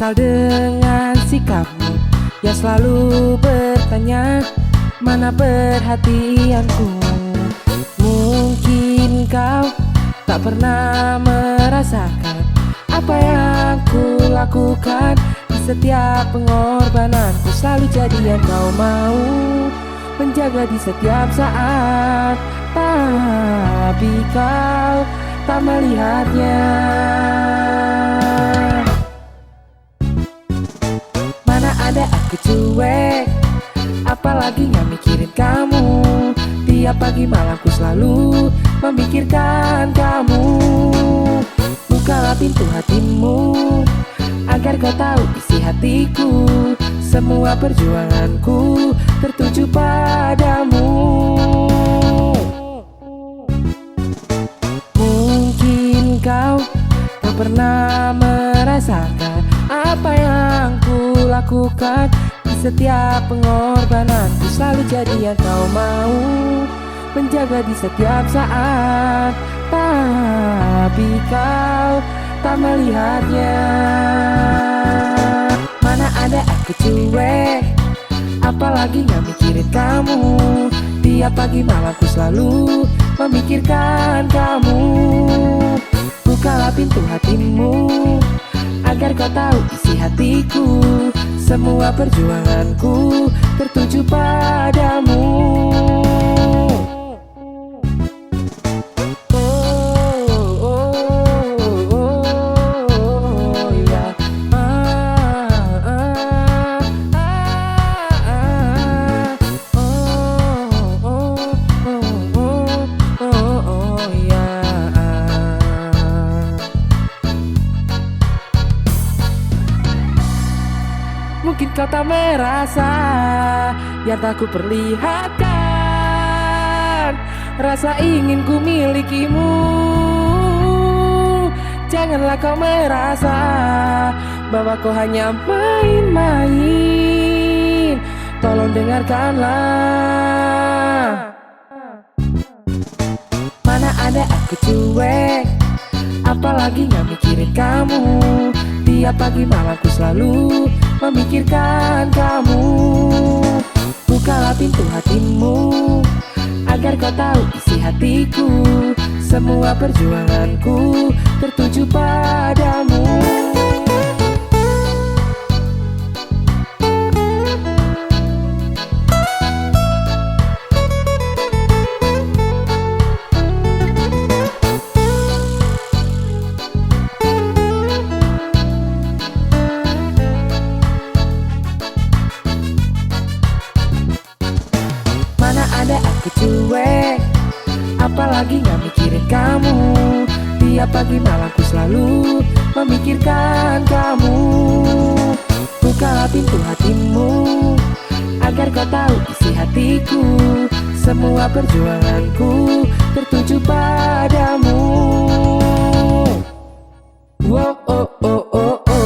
Kesal dengan sikapmu yang selalu bertanya mana perhatianku. Mungkin kau tak pernah merasakan apa yang ku lakukan. Di setiap pengorbananku selalu jadi yang kau mau, menjaga di setiap saat. Tapi kau tak melihatnya. Mana ada aku cuek, apalagi gak mikirin kamu. Tiap pagi malamku selalu memikirkan kamu. Bukalah pintu hatimu agar kau tahu isi hatiku. Semua perjuanganku tertuju padamu. Mungkin kau tak pernah merasakan apa yang ku lakukan. Di setiap pengorbananku selalu jadi yang kau mau, menjaga di setiap saat. Tapi kau tak melihatnya. Mana ada aku cuek, apalagi gak mikirin kamu. Tiap pagi malamku selalu memikirkan kamu. Bukalah pintu hatimu agar kau tahu isi hatiku. Semua perjuanganku tertuju padamu. Mungkin kau tak merasa yang tak ku perlihatkan, rasa ingin ku milikimu. Janganlah kau merasa bahwa kau hanya main-main. Tolong dengarkanlah. Mana ada aku cuek, apalagi gak mikirin kamu. Tiap pagi malamku selalu memikirkan kamu. Bukalah pintu hatimu agar kau tahu isi hatiku. Semua perjuanganku tertuju padamu. Mana ada aku cuek, apalagi gak mikirin kamu. Tiap pagi malamku selalu memikirkan kamu. Bukalah pintu hatimu agar kau tahu isi hatiku. Semua perjuanganku tertuju padamu. Wow, oh, oh, oh, oh.